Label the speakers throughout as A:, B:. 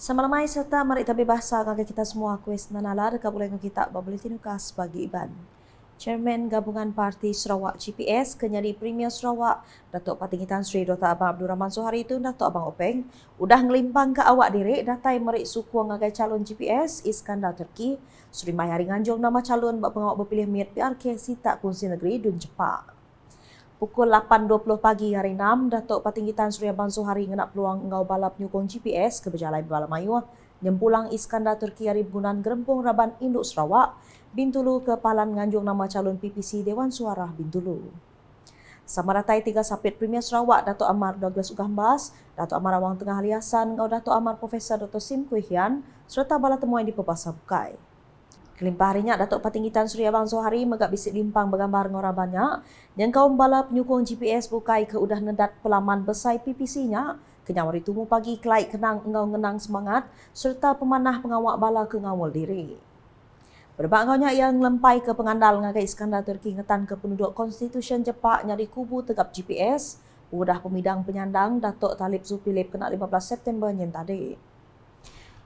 A: Semalamai serta mari tabi bahasa kaki kita semua kuis nanala dekat boleh kita Buletin Ukas bagi Iban. Chairman Gabungan Parti Sarawak GPS Kenyadi Premier Sarawak Datuk Patingitan Sri Dr. Abang Abdul Rahman Sohari itu Datuk Abang Openg udah ngelimpang ke awak diri datai merik suku ngagai calon GPS Iskandar Turki Sri Mayari nganjung nama calon bak pengawak berpilih Mir PRK Sita Kunsi Negeri Dun Cepak. Pukul 8.20 pagi hari 6, Datuk Patingitan Sri Abang Sohari ngenak peluang engau balap nyukung GPS ke berjalai Bala Mayuh, nyempulang Iskandar Turki hari penggunaan Gerempung Raban Induk Sarawak, Bintulu ke Palan nganjung nama calon PPC Dewan Suara Bintulu. Sama datai 3 sapit Premier Sarawak, Datuk Amar Douglas Ugambas, Datuk Amar Awang Tengah Aliasan, engau Datuk Amar Profesor Dr. Sim Kuihian, serta bala temuan di Pepasa Bukai. Kelimpah harinya Datuk Patingitan Sri Abang Sohari megak bisik limpang bergambar ngora banyak yang kaum bala penyukung GPS bukai ke udah nedat pelaman besai PPC-nya kenyawari tumu pagi kelai kenang engau ngenang semangat serta pemanah pengawak bala ke ngawal diri. Berbak engaunya yang lempai ke pengandal ngagai Iskandar Turki ngetan ke penduduk konstitusi Jepak nyari kubu tegap GPS udah pemidang penyandang Datuk Talib Zulkifli kena 15 September nyen tadi.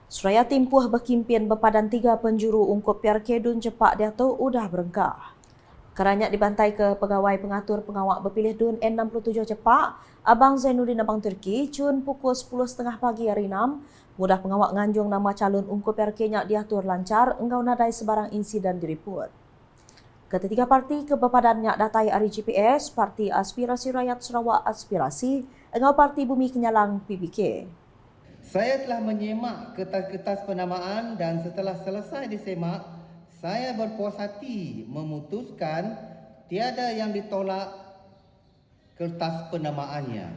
A: Seraya timpuh berkimpian berpadan 3 penjuru ungkup PRK Dun Cepak dia tu udah berengkah. Kerana dibantai ke pegawai pengatur pengawak berpilih Dun N67 Cepak, Abang Zainuddin Abang Turki, cun pukul 10.30 pagi hari 6, mudah pengawak nganjung nama calon ungkup PRK-nya diatur lancar, engkau nadai sebarang insiden diriput. Ketiga parti ke berpadannya datai hari GPS, Parti Aspirasi Rakyat Sarawak Aspirasi, engkau Parti Bumi Kenyalang PBK.
B: Saya telah menyemak kertas-kertas penamaan dan setelah selesai disemak, saya berpuas hati memutuskan tiada yang ditolak kertas penamaannya.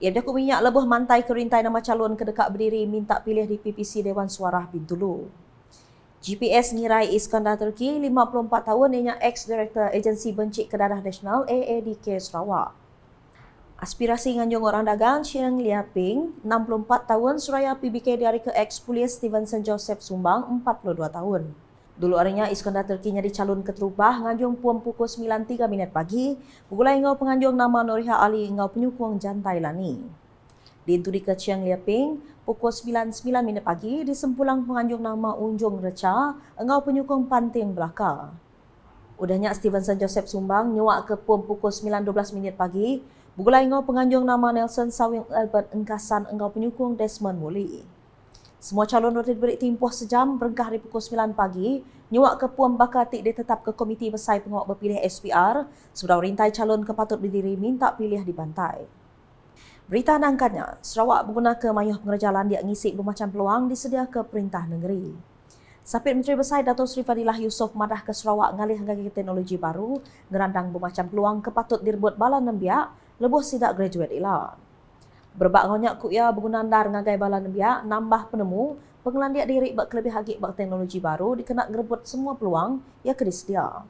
A: Ia berdaku minyak lebuh mantai kerintai nama calon kedekat berdiri minta pilih di PPC Dewan Suara Bintulu. GPS ngirai Iskandar Turki, 54 tahun, ianya ex-director Agensi Bencik Kedadah Nasional AADK Sarawak. Aspirasi nganjung orang dagang Chiang Lia Ping, 64 tahun, Suraya PBK dari ke ex-polis Stevenson Joseph Sumbang, 42 tahun. Dulu harinya Iskandar Turki nyadi calon keterubah nganjung puan pukul 9.03 minit pagi, pugulai engau penganjung nama Noriha Ali engau penyukung Jantai Lani. Diintudi ke Chiang Lia Ping, pukul 9.09 minit pagi, disempulang penganjung nama Unjung Reca engau penyukung Panting Belaka. Udahnya Stevenson Joseph Sumbang nyuak ke puan pukul 9.12 minit pagi, Bugulai engau penganjung nama Nelson Sawing Albert Engkasan engau penyukung Desmond Muli. Semua calon diberi timpuh sejam berengkah di pukul 9 pagi, nyuak ke Puan Bakatik ditetap ke Komiti Besar Pengawak Berpilih SPR, sudah rintai calon kepatut berdiri minta pilih dibantai. Berita nangkannya, Sarawak berguna ke mayuh pengerjalan dia ngisi bermacam peluang disedia ke Perintah Negeri. Sapit Menteri Besar Datuk Sri Fadilah Yusof madah ke Sarawak ngalih ngagai teknologi baru, ngerandang bermacam peluang kepatut direbut bala nembiak, lebuh sidak graduate ilan. Berbak ngonyak kuya berguna dar ngagai bala nembiak, nambah penemu, pengelandiak diri bak kelebih hagik bak teknologi baru, dikenak ngerebut semua peluang yang kedia.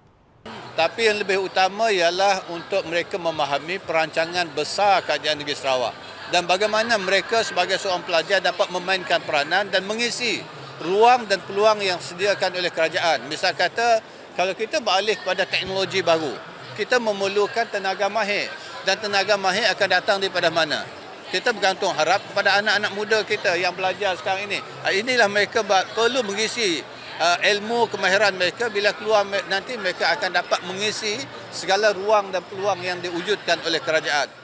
C: Tapi yang lebih utama ialah untuk mereka memahami perancangan besar Kerajaan Negeri Sarawak dan bagaimana mereka sebagai seorang pelajar dapat memainkan peranan dan mengisi ruang dan peluang yang disediakan oleh kerajaan. Misal kata, kalau kita beralih kepada teknologi baru, kita memerlukan tenaga mahir dan tenaga mahir akan datang daripada mana? Kita bergantung harap kepada anak-anak muda kita yang belajar sekarang ini. Inilah mereka perlu mengisi ilmu kemahiran mereka, bila keluar nanti mereka akan dapat mengisi segala ruang dan peluang yang diwujudkan oleh kerajaan.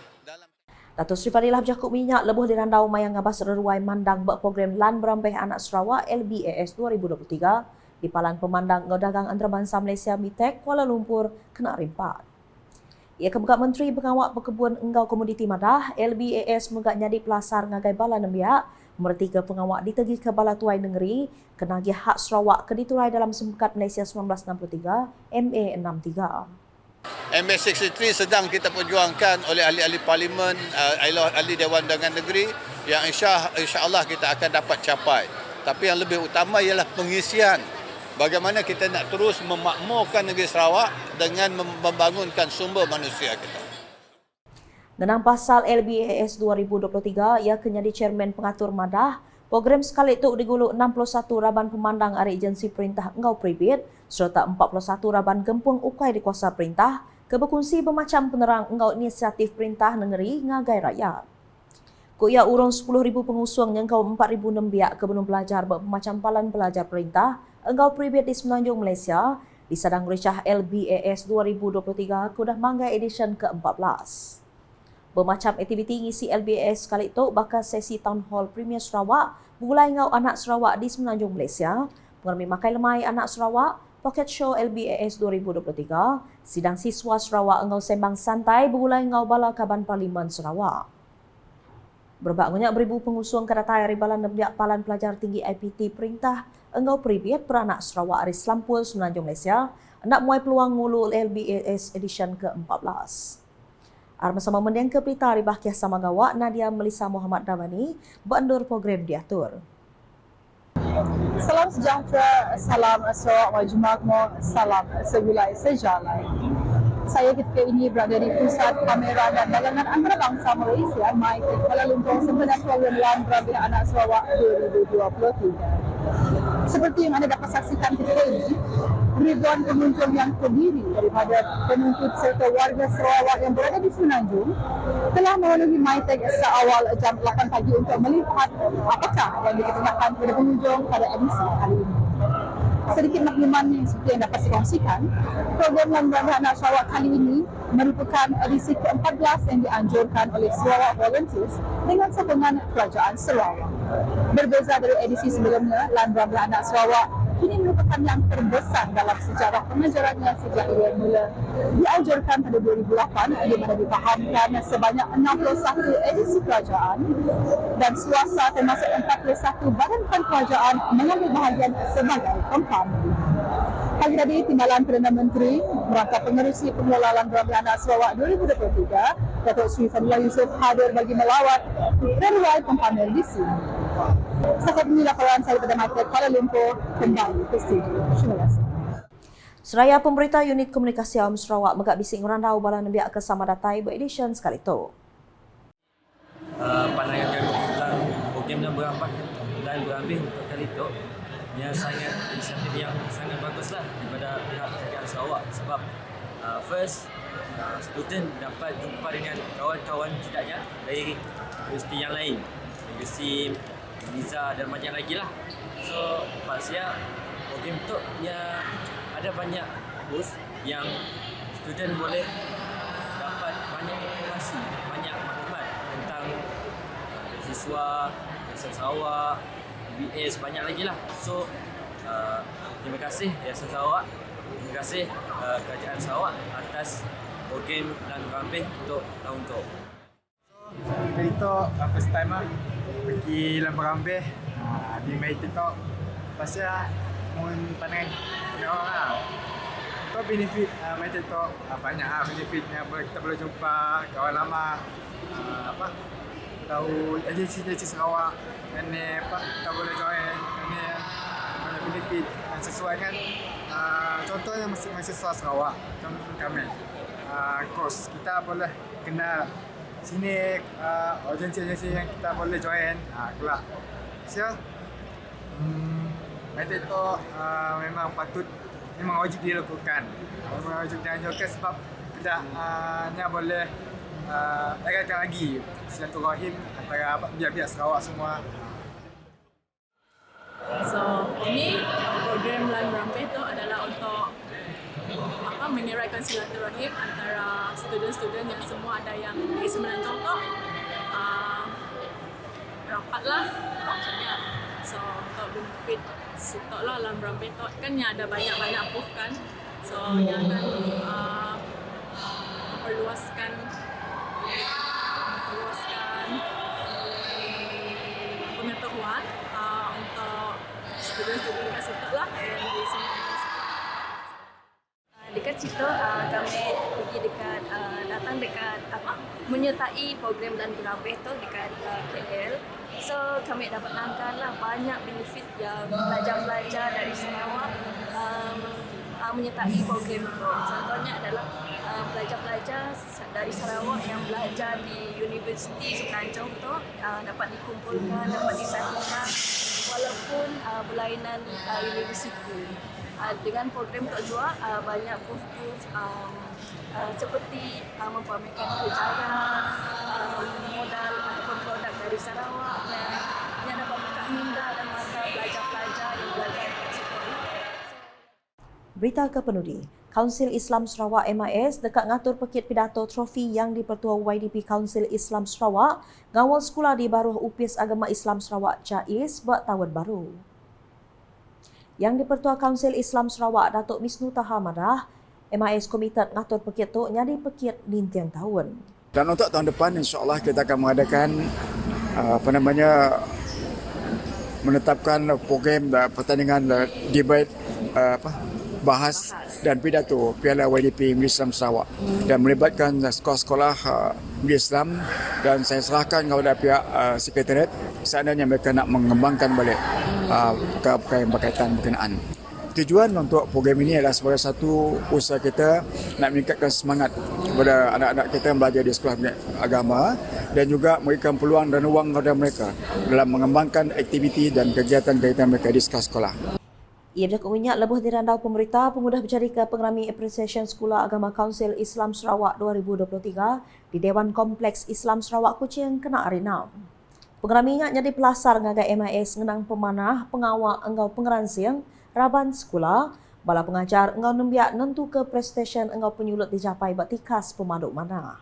A: Datuk Sri Fadilah bercakap minyak lebuh dirandau mayang ngabas reruai mandang bak program Lan Berampeh Anak Sarawak LBAS 2023 di Palan Pemandang Ngau Dagang Antarabangsa Malaysia MITEK Kuala Lumpur kena rimpat. Ia kebuka Menteri Pengawak Berkebun Engau Komoditi Madah LBAS megak nyadi pelasar ngagai bala nembiak merti ke pengawak ditegi ke bala tuai negeri kenagih hak Sarawak ke diturai dalam Sempekat Malaysia 1963 MA63.
C: MA63 sedang kita perjuangkan oleh ahli-ahli parlimen, ahli Dewan Undangan Negeri yang insya-Allah kita akan dapat capai. Tapi yang lebih utama ialah pengisian. Bagaimana kita nak terus memakmurkan negeri Sarawak dengan membangunkan sumber manusia kita.
A: Ngenang pasal LBAS 2023, ia kenyadi Chairman Pengatur Madah, program sekali itu diguluk 61 Raban Pemandang Ari Agensi Perintah Engau Pribit, serta 41 Raban Gempung Ukai di Kuasa Perintah, ke berkongsi bermacam penerang Engau Inisiatif Perintah Negeri Ngagai Rakyat. Kuya urang 10,000 pengusuang yang kau 4,000 biak kebunung pelajar bermacam palan pelajar perintah engkau pribadi di Semenanjung Malaysia di Sadang Recah LBAS 2023 kudah mangga edisyen ke-14. Bermacam aktiviti ngisi LBAS kali itu bakal sesi Town Hall Premier Sarawak mulai ngau anak Sarawak di Semenanjung Malaysia, mengalami makai lemai anak Sarawak, Pocket Show LBAS 2023, sidang siswa Sarawak engkau sembang santai mulai ngau bala Kaban Parlimen Sarawak. Berbanyak beribu pengusuang kadatai ribalan nembiak palan pelajar tinggi IPT perintah engkau peribet peranak Sarawak Aris Lampul Semenanjung Malaysia hendak muai peluang ngulu LBAS edisyen ke-14. Bersama mendiang ke berita Ribah Kiah Samagawa, Nadia Melissa Muhammad Damani, bendur program diatur.
D: Salam sejahtera, salam Sarawak Majmakmo, salam segulai sejalai. Saya ketika ini berada di Pusat Kamera dan Dagangan Antarabangsa Malaysia, MAI, Kuala Lumpur sempena program Lan Rambiah Anak Sarawak 2023. Seperti yang anda dapat saksikan ketika ini, ribuan pengunjung yang terdiri daripada penuntut serta warga Sarawak yang berada di Semenanjung telah memenuhi MyTech seawal jam 8 pagi untuk melihat apakah yang dikenakan kepada pengunjung pada edisi kali ini. Sedikit makluman yang seperti yang dapat saya kongsikan, program Lan Rambiah Anak Sarawak kali ini merupakan edisi ke-14 yang dianjurkan oleh Sarawak Volunteers dengan sokongan Kerajaan Sarawak. Berbeza dari edisi sebelumnya, Lan Rambiah Anak Sarawak ini merupakan yang terbesar dalam sejarah pengajarannya sejak ia mula dianjurkan pada 2008 di mana difahamkan sebanyak 61 edisi kerajaan dan swasta termasuk 41 badan kerajaan mengambil bahagian sebagai komponen. Pagi tadi, Timbalan Perdana Menteri merangkap pengerusi pengelola Lan Rambiah Anak Sarawak 2023, Datuk Seri Fadilah Yusof hadir bagi melawat reruai komponen di sini. Setakat ini laporan saya daripada MyTech Kuala Lumpur, kembali ke studio. Terima kasih.
A: Seraya pemberita unit komunikasi awam Sarawak megak bising merandau bala nembiak ke Samadatai beredisyen sekali itu.
E: Pandangan kami tentang program dan berambil untuk kali itu ia sangat inisiatif yang sangat baguslah daripada pihak kerajaan Sarawak sebab first student dapat jumpa dengan kawan-kawan tidaknya dari universiti yang lain, universiti Liza dan banyak lagi lah. So pasnya program tu ia ada banyak boost yang student boleh dapat banyak informasi, banyak maklumat tentang beasiswa, Yayasan Sarawak, BS, banyak lagi lah. So terima kasih Yayasan Sarawak, terima kasih Kerajaan Sarawak atas program Lan Rambiah untuk tahun tu.
F: Kali tu first time lah pergi Lan Rambiah di MyTech tu. Pasal mohon pandang orang lah. Tu benefit MyTech tu banyak lah benefitnya. Kita boleh jumpa kawan lama, tahu agensi Sarawak, dan kita boleh join. Ini banyak benefit dan sesuai kan. Contohnya mahasiswa Sarawak, contoh kami. Kos kita boleh kenal sini agensi-agensi yang kita boleh join. Kelak. So, MyTech tu memang patut, memang wajib dilakukan. Memang wajib dianjurkan sebab kita boleh eratkan lagi silaturahim antara biak-biak Sarawak semua.
G: So, ini program Lan Rambiah itu adalah untuk mengeratkan silaturahim antara student-student yang semua ada yang di Semenanjung tu rapatlah maksudnya. So, untuk benefit sitok lah Lan Rambiah tu kan yang ada banyak-banyak booth kan. So, yang akan perluaskan pengetahuan untuk student-student dekat situ lah yang di sini.
H: Dekat situ kami pergi dekat datang dekat menyertai program Lan Rambiah tu dekat KL. So kami dapat langkanlah banyak benefit yang pelajar-pelajar dari Sarawak menyertai program itu. Contohnya adalah pelajar-pelajar dari Sarawak yang belajar di Universiti Semenanjung tu dapat dikumpulkan, dapat disatukan walaupun berlainan universiti. Dengan program tu juga banyak booth-booth seperti mempromokan kejayaan, modal ataupun produk dari di Sarawak yang dapat buka minda dan mata pelajar-pelajar yang belajar di sekolah.
A: Berita ke Penudi. Kaunsil Islam Sarawak MIS dekat ngatur pekit pidato trofi yang dipertua YDP Kaunsil Islam Sarawak ngawal sekolah di Baruh Upis Agama Islam Sarawak JAIS buat tahun baru. Yang dipertua Kaunsil Islam Sarawak Datuk Misnu Tahamadah, MIS komited ngatur pekit tu nyadi pekit lintian tahun.
I: Dan untuk tahun depan insya-Allah kita akan mengadakan menetapkan program pertandingan debate bahas dan pidato Piala YDP Islam Sarawak dan melibatkan sekolah-sekolah Islam dan saya serahkan kepada pihak sekretariat seandainya mereka nak mengembangkan balik perkara berkaitan berkenaan. Tujuan untuk program ini adalah sebagai satu usaha kita nak meningkatkan semangat kepada anak-anak kita yang belajar di sekolah agama dan juga memberikan peluang dan ruang kepada mereka dalam mengembangkan aktiviti dan kegiatan-kegiatan mereka di sekolah-sekolah.
A: Ia bercakap minyak lebuh dirandau pemerintah pengudah berjadi ke pengerami Appreciation Sekolah Agama Kaunsil Islam Sarawak 2023 di Dewan Kompleks Islam Sarawak Kuching kena hari 6. Pengerami ingat jadi pelasar ngagai MIS ngenang pemanah, pengawal engkau pengeransing, raban sekolah, bala pengajar engkau nembiak nentu ke prestation engkau penyulut dicapai batikas pemaduk mana.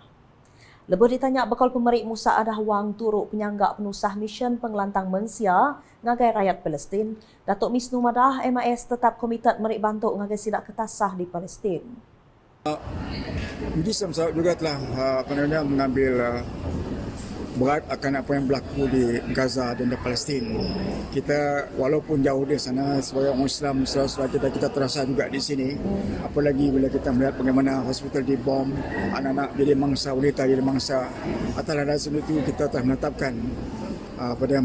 A: Lebuh ditanya bakal pemerik Musa Adah Wang turut penyanggak penusah misen pengelantang Mensia ngagai rakyat Palestin, Datuk Misnu Madah MIS tetap komited merik bantu ngagai sidak ketasah di Palestin.
I: Jadi Islam juga telah mengambil berat akan apa yang berlaku di Gaza dan di Palestin. Kita walaupun jauh di sana sebagai orang Islam, saudara kita terasa juga di sini. Apalagi bila kita melihat bagaimana hospital dibom, anak-anak jadi mangsa, wanita jadi mangsa. Atas landasan itu kita telah menetapkan pada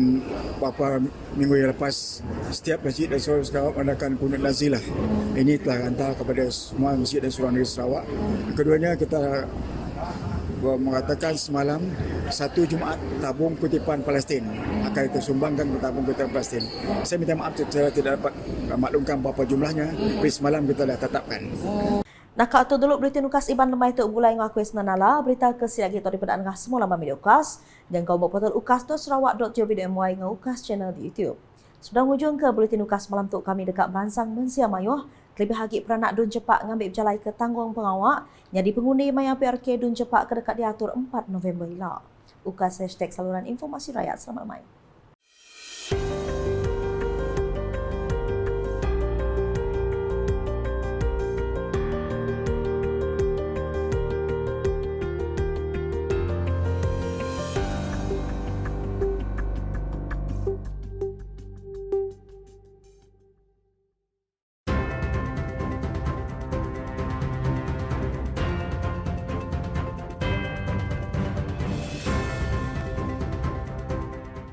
I: beberapa minggu yang lepas setiap masjid dan surau Sarawak mengadakan kunut nazilah. Ini telah hantar kepada semua masjid dan surau negeri Sarawak. Keduanya kita mengatakan semalam satu Jumaat tabung kutipan Palestin akan kita sumbangkan ke tabung kutipan Palestin. Saya minta maaf saya tidak dapat maklumkan berapa jumlahnya, tapi semalam kita dah tetapkan.
A: Nak atau dulu berita nukas iban lemai tu bulai ngakuis nanala berita ke siagi tu daripada angah semua lama media ukas dan kau mau portal ukas.sarawak.gov.my ngaukas channel di YouTube. Sudah hujung ke bulletin ukas malam tu kami dekat Beransang Mensia Mayuh. Lebih hagi peranak dun cepak ngambil berjalai ke tanggung pengawak yang di pengundi maya PRK dun cepak ke dekat diatur 4 November hilang. Ukas #saluran informasi rakyat. Selamat malam.